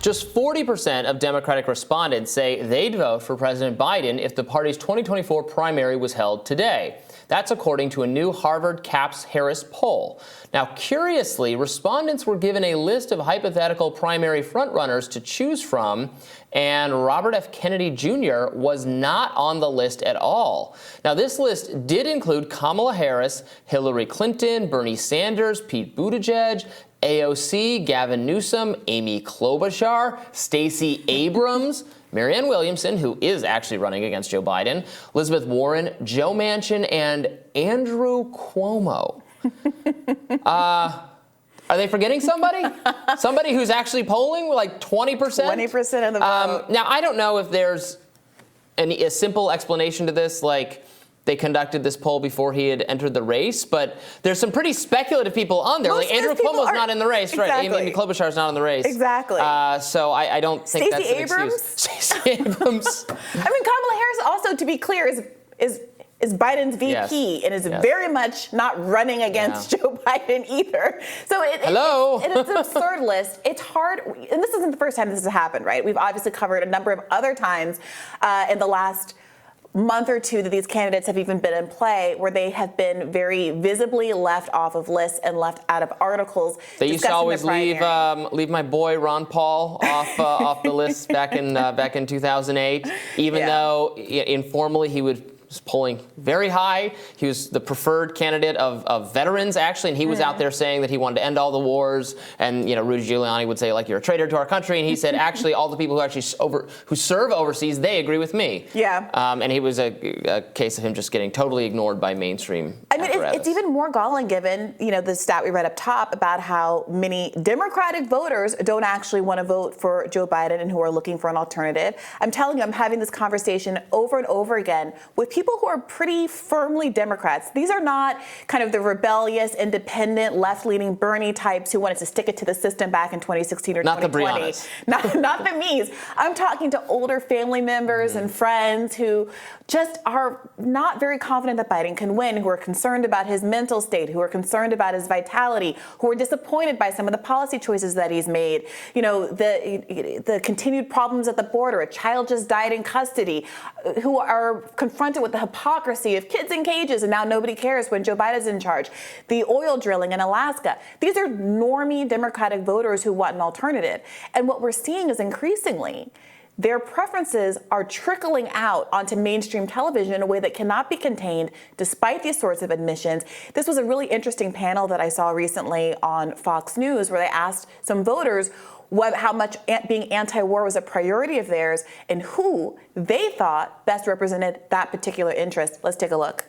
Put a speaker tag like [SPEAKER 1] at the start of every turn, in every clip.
[SPEAKER 1] Just 40% of Democratic respondents say they'd vote for President Biden if the party's 2024 primary was held today. That's according to a new Harvard Capps-Harris poll. Now, curiously, respondents were given a list of hypothetical primary frontrunners to choose from, and Robert F. Kennedy Jr. was not on the list at all. Now, this list did include Kamala Harris, Hillary Clinton, Bernie Sanders, Pete Buttigieg, AOC, Gavin Newsom, Amy Klobuchar, Stacey Abrams, Marianne Williamson, who is actually running against Joe Biden, Elizabeth Warren, Joe Manchin, and Andrew Cuomo. Are they forgetting somebody? Somebody who's actually polling, like 20%?
[SPEAKER 2] 20% of the vote.
[SPEAKER 1] Now, I don't know if there's a simple explanation to this, like they conducted this poll before he had entered the race, but there's some pretty speculative people on there.
[SPEAKER 2] Most
[SPEAKER 1] like Andrew Cuomo's not in the race,
[SPEAKER 2] exactly.
[SPEAKER 1] right? Amy Klobuchar's not in the race.
[SPEAKER 2] Exactly.
[SPEAKER 1] So I don't think
[SPEAKER 2] Stacey
[SPEAKER 1] that's an excuse. Stacey Abrams.
[SPEAKER 2] I mean, Kamala Harris also, to be clear, is Biden's VP, yes. And is very much not running against Joe Biden either. So it's an absurd list. It's hard, and this isn't the first time this has happened, right? We've obviously covered a number of other times in the last month or two that these candidates have even been in play where they have been very visibly left off of lists and left out of articles.
[SPEAKER 1] They used to always leave my boy Ron Paul off the list back in 2008, even though informally he was polling very high. He was the preferred candidate of veterans, actually, and he was out there saying that he wanted to end all the wars. And Rudy Giuliani would say, like, you're a traitor to our country. And he said, actually, all the people who actually who serve overseas, they agree with me. Yeah. And he was a case of him just getting totally ignored by mainstream.
[SPEAKER 2] I mean, it's even more galling given the stat we read up top about how many Democratic voters don't actually want to vote for Joe Biden and who are looking for an alternative. I'm telling you, I'm having this conversation over and over again with people who are pretty firmly Democrats. These are not kind of the rebellious, independent, left-leaning Bernie types who wanted to stick it to the system back in 2016 or 2020. Not the me's. I'm talking to older family members and friends who just are not very confident that Biden can win, who are concerned about his mental state, who are concerned about his vitality, who are disappointed by some of the policy choices that he's made. The continued problems at the border, a child just died in custody, who are confronted with the hypocrisy of kids in cages and now nobody cares when Joe Biden's in charge. The oil drilling in Alaska. These are normie Democratic voters who want an alternative. And what we're seeing is increasingly their preferences are trickling out onto mainstream television in a way that cannot be contained despite these sorts of admissions. This was a really interesting panel that I saw recently on Fox News where they asked some voters how much being anti-war was a priority of theirs and who they thought best represented that particular interest. Let's take a look.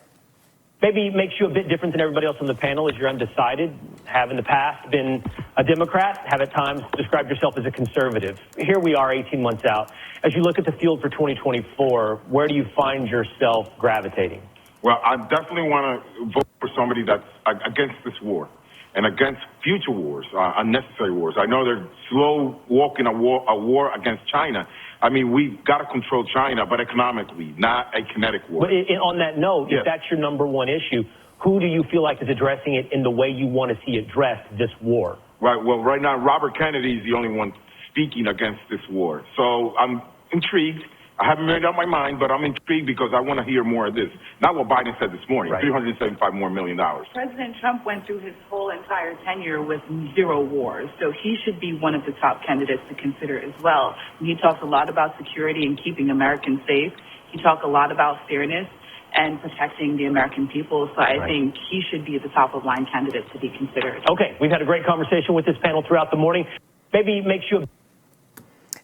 [SPEAKER 3] Maybe makes you a bit different than everybody else on the panel is you're undecided, have in the past been a Democrat, have at times described yourself as a conservative. Here we are 18 months out. As you look at the field for 2024, where do you find yourself gravitating?
[SPEAKER 4] Well, I definitely want to vote for somebody that's against this war and against future wars, unnecessary wars. I know they're slow walking a war against China. I mean, we've got to control China, but economically, not a kinetic war.
[SPEAKER 3] But on that note, if that's your number one issue, who do you feel like is addressing it in the way you want to see addressed, this war?
[SPEAKER 4] Right. Well, right now, Robert Kennedy is the only one speaking against this war. So I'm intrigued. I haven't made up my mind, but I'm intrigued because I want to hear more of this. Not what Biden said this morning, $375 million more.
[SPEAKER 5] President Trump went through his whole entire tenure with 0 wars, so he should be one of the top candidates to consider as well. He talks a lot about security and keeping Americans safe. He talks a lot about fairness and protecting the American people, so I think he should be the top-of-line candidate to be considered.
[SPEAKER 3] Okay, we've had a great conversation with this panel throughout the morning. Maybe it makes you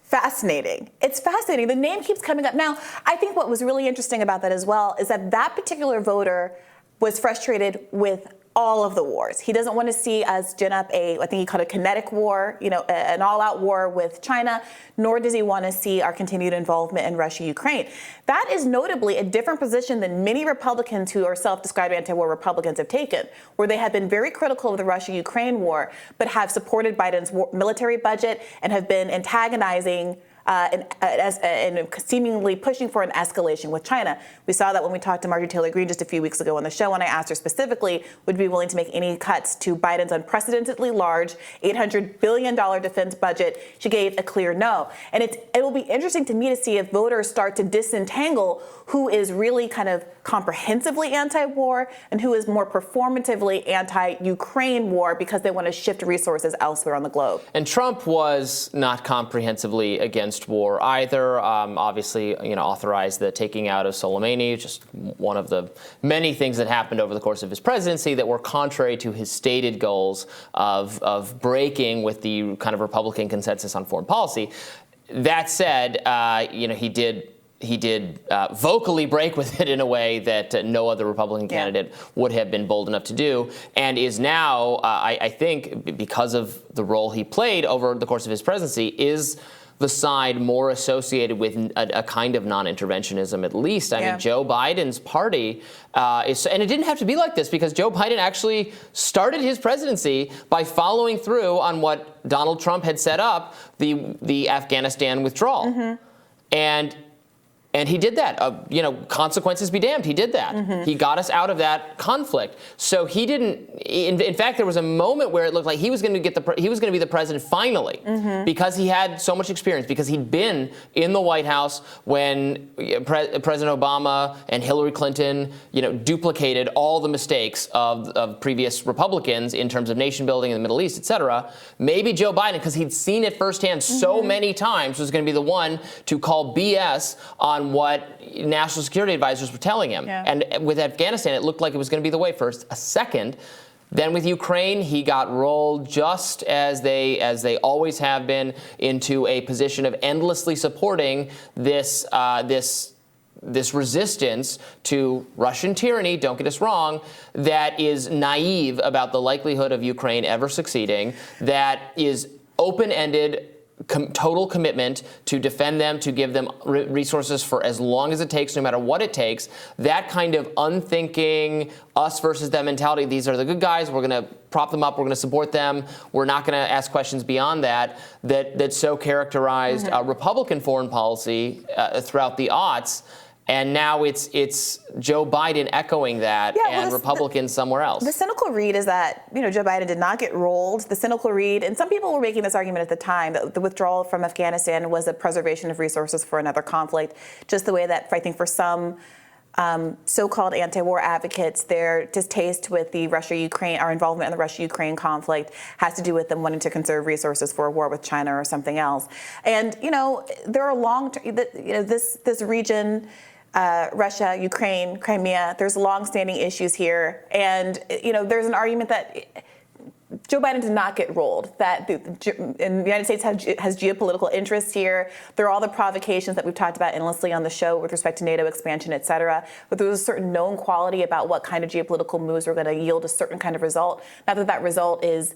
[SPEAKER 2] Fascinating. It's fascinating. The name keeps coming up. Now, I think what was really interesting about that as well is that that particular voter was frustrated with all of the wars. He doesn't want to see us gin up I think he called it a kinetic war, an all-out war with China, nor does he want to see our continued involvement in Russia-Ukraine. That is notably a different position than many Republicans who are self-described anti-war Republicans have taken, where they have been very critical of the Russia-Ukraine war, but have supported Biden's military budget and have been antagonizing and seemingly pushing for an escalation with China. We saw that when we talked to Marjorie Taylor Greene just a few weeks ago on the show, and I asked her specifically, would be willing to make any cuts to Biden's unprecedentedly large $800 billion defense budget. She gave a clear no. And it will be interesting to me to see if voters start to disentangle who is really kind of comprehensively anti-war and who is more performatively anti-Ukraine war because they want to shift resources elsewhere on the globe.
[SPEAKER 1] And Trump was not comprehensively against war either. Obviously, authorized the taking out of Soleimani, just one of the many things that happened over the course of his presidency that were contrary to his stated goals of breaking with the kind of Republican consensus on foreign policy. That said, he did vocally break with it in a way that no other Republican candidate would have been bold enough to do, and is now, I think, because of the role he played over the course of his presidency, is the side more associated with a kind of non-interventionism, at least. I mean, Joe Biden's party is, and it didn't have to be like this because Joe Biden actually started his presidency by following through on what Donald Trump had set up, the Afghanistan withdrawal. And he did that. Consequences be damned. He did that. He got us out of that conflict. So he didn't. In fact, there was a moment where it looked like he was going to be the president finally, because he had so much experience. Because he'd been in the White House when President Obama and Hillary Clinton, duplicated all the mistakes of previous Republicans in terms of nation building in the Middle East, et cetera. Maybe Joe Biden, because he'd seen it firsthand so many times, was going to be the one to call BS on what national security advisors were telling him. And with Afghanistan, it looked like it was going to be the way for a second. Then with Ukraine, he got rolled just as they always have been into a position of endlessly supporting this resistance to Russian tyranny, don't get us wrong, that is naive about the likelihood of Ukraine ever succeeding, that is open-ended, total commitment to defend them, to give them resources for as long as it takes, no matter what it takes. That kind of unthinking, us versus them mentality, these are the good guys, we're going to prop them up, we're going to support them, we're not going to ask questions beyond that so characterized Republican foreign policy throughout the aughts. And now it's Joe Biden echoing that, and Republicans somewhere else.
[SPEAKER 2] The cynical read is that Joe Biden did not get rolled. The cynical read, and some people were making this argument at the time, that the withdrawal from Afghanistan was a preservation of resources for another conflict. Just the way that, I think, for some so-called anti-war advocates, their distaste with the Russia-Ukraine, our involvement in the Russia-Ukraine conflict, has to do with them wanting to conserve resources for a war with China or something else. And there are this region. Russia, Ukraine, Crimea, there's long-standing issues here. And, there's an argument that Joe Biden did not get rolled, that the United States has geopolitical interests here. There are all the provocations that we've talked about endlessly on the show with respect to NATO expansion, et cetera. But there was a certain known quality about what kind of geopolitical moves were going to yield a certain kind of result. Not that that result is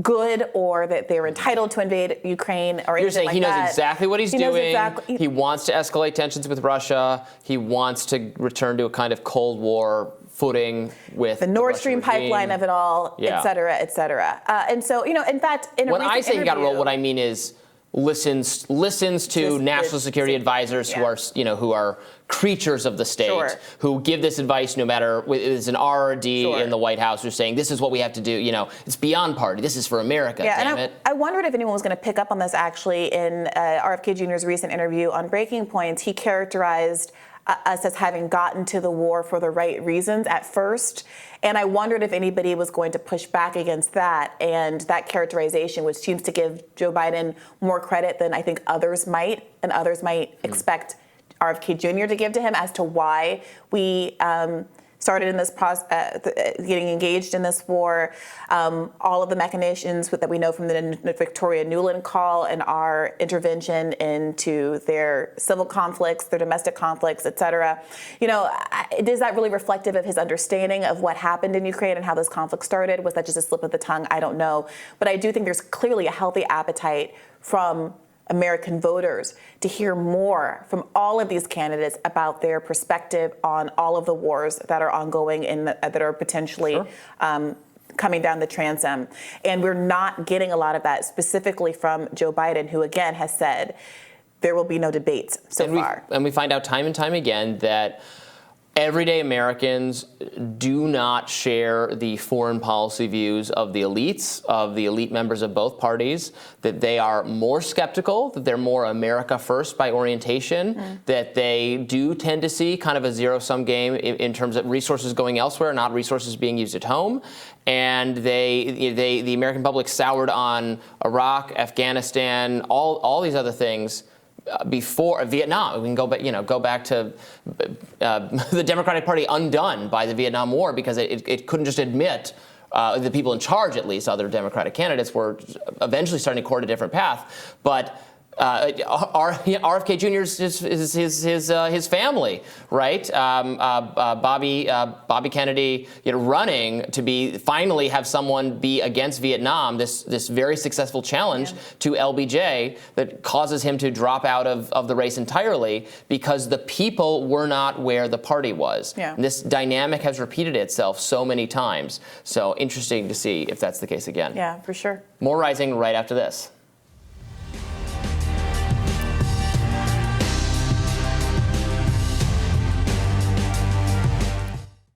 [SPEAKER 2] good or that they're entitled to invade Ukraine or anything like that.
[SPEAKER 1] You're saying he knows exactly what he's doing. He wants to escalate tensions with Russia. He wants to return to a kind of Cold War footing with
[SPEAKER 2] the Nord Stream pipeline of it all, et cetera, et cetera. And so, in fact,
[SPEAKER 1] when I say he got rolled, what I mean is listens to national security advisors who are creatures of the state, who give this advice no matter it's an R or D in the White House who's saying this is what we have to do. It's beyond party. This is for America. Damn it.
[SPEAKER 2] I wondered if anyone was going to pick up on this. Actually, in RFK Jr.'s recent interview on Breaking Points, he characterized us as having gotten to the war for the right reasons at first. And I wondered if anybody was going to push back against that and that characterization, which seems to give Joe Biden more credit than I think others might, and others might expect RFK Jr. to give to him as to why we started in this process, getting engaged in this war. All of the machinations that we know from the Victoria Nuland call and our intervention into their civil conflicts, their domestic conflicts, et cetera. Is that really reflective of his understanding of what happened in Ukraine and how this conflict started? Was that just a slip of the tongue? I don't know. But I do think there's clearly a healthy appetite from American voters to hear more from all of these candidates about their perspective on all of the wars that are ongoing and that are potentially coming down the transom. And we're not getting a lot of that specifically from Joe Biden, who again has said there will be no debates so far.
[SPEAKER 1] And we find out time and time again that everyday Americans do not share the foreign policy views of the elites, of the elite members of both parties, that they are more skeptical, that they're more America first by orientation, that they do tend to see kind of a zero-sum game in terms of resources going elsewhere, not resources being used at home. And the American public soured on Iraq, Afghanistan, all these other things before Vietnam. We can go back to the Democratic Party undone by the Vietnam War because it couldn't just admit the people in charge, at least other Democratic candidates, were eventually starting to court a different path. But RFK Jr. is his family, right? Bobby Kennedy, running to finally have someone be against Vietnam. This very successful challenge to LBJ that causes him to drop out of the race entirely because the people were not where the party was.
[SPEAKER 2] Yeah.
[SPEAKER 1] And this dynamic has repeated itself so many times. So interesting to see if that's the case again.
[SPEAKER 2] Yeah, for sure.
[SPEAKER 1] More Rising right after this.